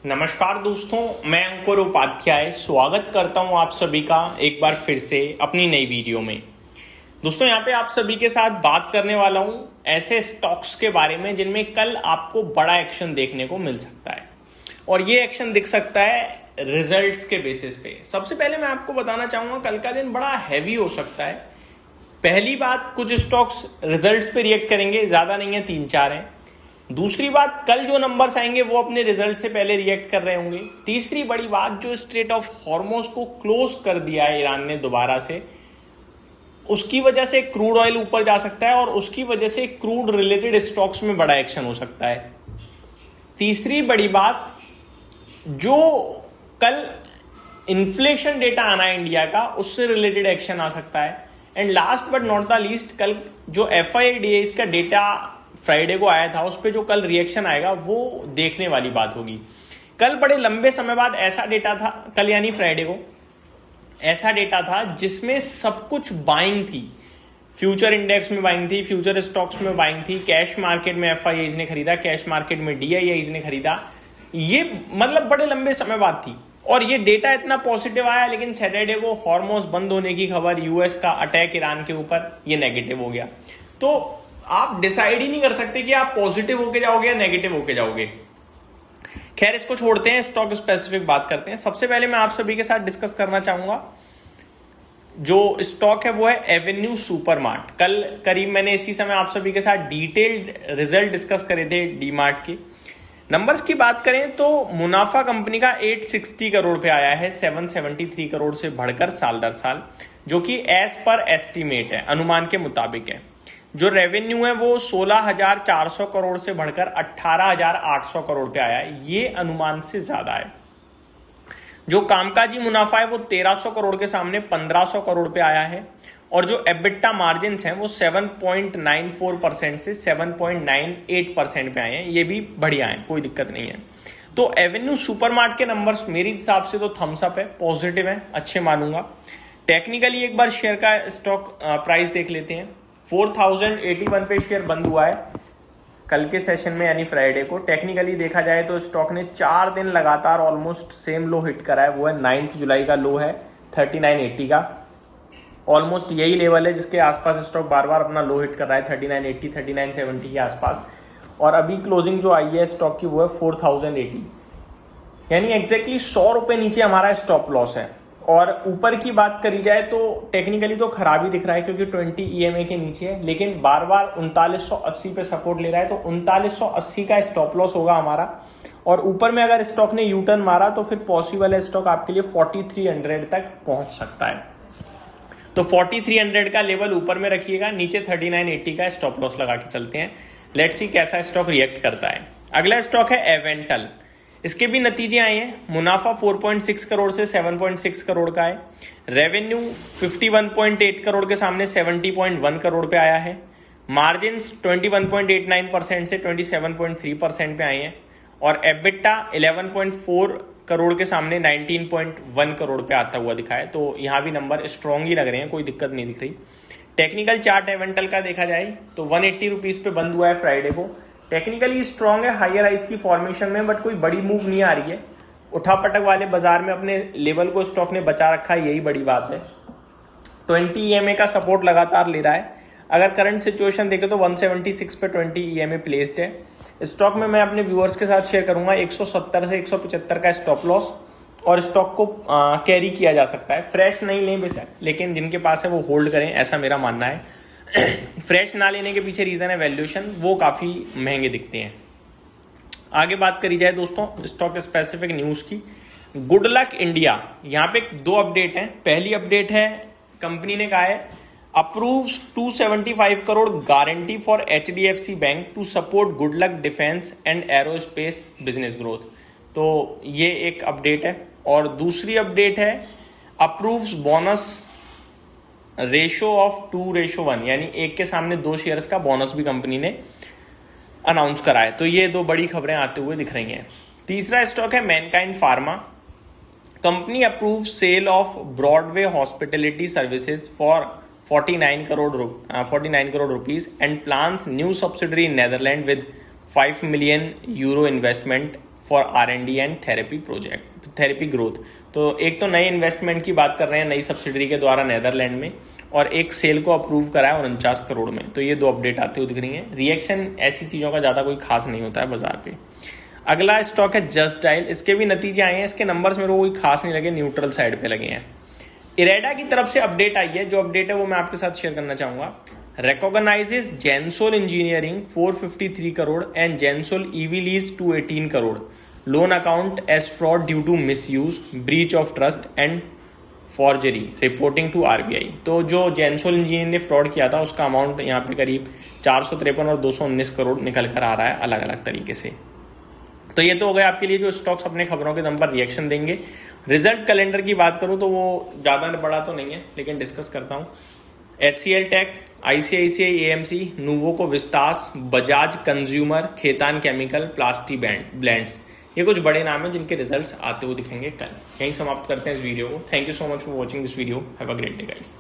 नमस्कार दोस्तों, मैं अंकुर उपाध्याय स्वागत करता हूं आप सभी का एक बार फिर से अपनी नई वीडियो में। दोस्तों, यहां पे आप सभी के साथ बात करने वाला हूं ऐसे स्टॉक्स के बारे में जिनमें कल आपको बड़ा एक्शन देखने को मिल सकता है और ये एक्शन दिख सकता है रिजल्ट्स के बेसिस पे। सबसे पहले मैं आपको बताना चाहूंगा कल का दिन बड़ा हैवी हो सकता है। पहली बात, कुछ स्टॉक्स रिजल्ट्स पे रिएक्ट करेंगे, ज्यादा नहीं है, 3-4 हैं। दूसरी बात, कल जो नंबर्स आएंगे वो अपने रिजल्ट से पहले रिएक्ट कर रहे होंगे। तीसरी बड़ी बात, जो स्ट्रेट ऑफ हॉर्मोज को क्लोज कर दिया है ईरान ने दोबारा से, उसकी वजह से क्रूड ऑयल ऊपर जा सकता है और उसकी वजह से क्रूड रिलेटेड स्टॉक्स में बड़ा एक्शन हो सकता है। तीसरी बड़ी बात, जो कल इन्फ्लेशन डेटा आना है इंडिया का, उससे रिलेटेड एक्शन आ सकता है। And last but not the least, कल जो FIDAs का डेटा फ्राइडे को आया था, उस पर जो कल रिएक्शन आएगा वो देखने वाली बात होगी। कल बड़े लंबे समय बाद ऐसा डेटा था, कल यानी फ्राइडे को ऐसा डेटा था जिसमें सब कुछ बाइंग थी। फ्यूचर इंडेक्स में बाइंग थी, फ्यूचर स्टॉक्स में बाइंग थी, कैश मार्केट में FIIs ने खरीदा, कैश मार्केट में DIIs ने खरीदा। ये मतलब बड़े लंबे समय बाद थी और ये डेटा इतना पॉजिटिव आया, लेकिन सैटरडे को हॉर्मोज बंद होने की खबर, US का अटैक ईरान के ऊपर, ये नेगेटिव हो गया। तो आप डिसाइड ही नहीं कर सकते कि आप पॉजिटिव होके जाओगे या नेगेटिव होके जाओगे। खैर, इसको छोड़ते हैं, स्टॉक स्पेसिफिक बात करते हैं। सबसे पहले मैं आप सभी के साथ डिस्कस करना चाहूंगा जो स्टॉक है वो है एवेन्यू सुपरमार्ट। कल करीब मैंने इसी समय आप सभी के साथ डिटेल्ड रिजल्ट डिस्कस करे थे डीमार्ट के। नंबर्स की बात करें तो मुनाफा कंपनी का 860 करोड़ पे आया है, 773 करोड़ से बढ़कर साल दर साल, जो कि एज पर एस्टीमेट है, अनुमान के मुताबिक है। जो रेवेन्यू है वो 16,400 करोड़ से बढ़कर 18,800 करोड़ पे आया है, ये अनुमान से ज्यादा है। जो कामकाजी मुनाफा है वो 1,300 करोड़ के सामने 1,500 करोड़ पे आया है और जो एबिटा मार्जिन हैं वो 7.94% से 7.98% पे आए हैं, ये भी बढ़िया है, कोई दिक्कत नहीं है। तो एवेन्यू सुपरमार्ट के नंबर्स मेरे हिसाब से तो थम्स अप है, पॉजिटिव है, अच्छे मानूंगा। टेक्निकली एक बार शेयर का स्टॉक प्राइस देख लेते हैं। 4081 पे शेयर बंद हुआ है कल के सेशन में, यानी फ्राइडे को। टेक्निकली देखा जाए तो स्टॉक ने 4 दिन लगातार ऑलमोस्ट सेम लो हिट करा है, वो है 9 जुलाई का लो है 3980 का। ऑलमोस्ट यही लेवल है जिसके आसपास स्टॉक बार बार अपना लो हिट कर रहा है, 3980 3970 के आसपास। और अभी क्लोजिंग जो आई है स्टॉक की वो है 4080, यानी एग्जैक्टली 100 रुपये नीचे हमारा स्टॉप लॉस है। और ऊपर की बात करी जाए तो टेक्निकली तो खराब ही दिख रहा है क्योंकि 20 EMA के नीचे है, लेकिन बार बार 3980 पे सपोर्ट ले रहा है, तो 3980 का स्टॉप लॉस होगा हमारा। और ऊपर में अगर स्टॉक ने यू टर्न मारा तो फिर पॉसिबल है स्टॉक आपके लिए 4300 तक पहुंच सकता है। तो 4300 का लेवल ऊपर में रखिएगा, नीचे 3980 का स्टॉप लॉस लगा के चलते हैं। लेट्स सी कैसा स्टॉक रिएक्ट करता है। अगला स्टॉक है एवेंटल। इसके भी नतीजे आए हैं। मुनाफा 4.6 करोड़ से 7.6 करोड़ का है। रेवेन्यू 51.8 करोड़ के सामने 70.1 करोड़ पे आया है। मार्जिन्स 21.89% से 27.3% पे आए हैं और एबिटा 11.4 करोड़ के सामने 19.1 करोड़ पे आता हुआ दिखा है। तो यहाँ भी नंबर स्ट्रॉन्ग ही लग रहे हैं, कोई दिक्कत नहीं दिख रही। टेक्निकल चार्ट एवेंटल का देखा जाए तो 180 रुपीज पे बंद हुआ है फ्राइडे को। टेक्निकली स्ट्रॉन्ग है हायर हाइज की फॉर्मेशन में, बट कोई बड़ी मूव नहीं आ रही है। उठापटक वाले बाजार में अपने लेवल को स्टॉक ने बचा रखा है, यही बड़ी बात है। 20 EMA का सपोर्ट लगातार ले रहा है। अगर करंट सिचुएशन देखें तो 176 पे 20 EMA प्लेस्ड है। स्टॉक में मैं अपने व्यूअर्स के साथ शेयर करूंगा 170 से 175 का स्टॉप लॉस, और स्टॉक को कैरी किया जा सकता है। फ्रेश नहीं लें बेशक, लेकिन जिनके पास है वो होल्ड करें, ऐसा मेरा मानना है। फ्रेश ना लेने के पीछे रीजन है वैल्यूएशन, वो काफी महंगे दिखते हैं। आगे बात करी जाए दोस्तों स्टॉक स्पेसिफिक न्यूज की। गुड लक इंडिया, यहाँ पे 2 अपडेट हैं। पहली अपडेट है, कंपनी ने कहा है approves 275 crore guarantee for HDFC bank to support good luck defence and aerospace business growth. तो ये एक अपडेट है। और दूसरी अपडेट है अप्रूव्स बोनस रेशो ऑफ 2:1, यानी 1 के सामने 2 शेयर्स का बोनस भी कंपनी ने अनाउंस करा है। तो ये 2 बड़ी खबरें आते हुए दिख रही हैं। तीसरा स्टॉक है Mankind Pharma. Company approve sale of Broadway hospitality services for 49 crore rupees and plans new subsidiary in Netherland with €5 million investment for R&D and therapy growth. तो एक तो नए इन्वेस्टमेंट की बात कर रहे हैं नई सब्सिडरी के द्वारा नेदरलैंड में, और एक सेल को अप्रूव करा है 49 करोड़ में। तो ये 2 अपडेट आते हुए दिख रही हैं। रिएक्शन ऐसी चीज़ों का ज़्यादा कोई खास नहीं होता है बाजार पे। अगला स्टॉक है जस्ट डायल। इसके भी नतीजे आए हैं, इसके नंबर्स मेरे को कोई खास नहीं लगे, न्यूट्रल साइड पे लगे हैं। इरेडा की तरफ से अपडेट आई है, जो अपडेट है वो मैं आपके साथ शेयर करना चाहूँगा। Recognises Gensol engineering 453 crore and Gensol EV lease 218 crore loan account as fraud due to misuse, breach of trust and forgery reporting to RBI। तो जो जेंसोल इंजीनियर ने फ्रॉड किया था उसका अमाउंट यहाँ पे करीब 453 और 219 करोड़ निकल कर आ रहा है अलग अलग तरीके से। तो ये तो हो गया आपके लिए जो स्टॉक्स अपने खबरों के दम पर रिएक्शन देंगे। रिजल्ट कैलेंडर की बात करूं तो वो ज़्यादा बड़ा तो नहीं है, लेकिन डिस्कस करता हूं। HCL tech, ICICI AMC, Nuvoco Vistas, Bajaj consumer, Khaitan chemical, Plastiblends, ये कुछ बड़े नाम हैं जिनके रिजल्ट्स आते हुए दिखेंगे कल। यहीं समाप्त करते हैं इस वीडियो को। Thank you so much for watching this video. Have a great day guys.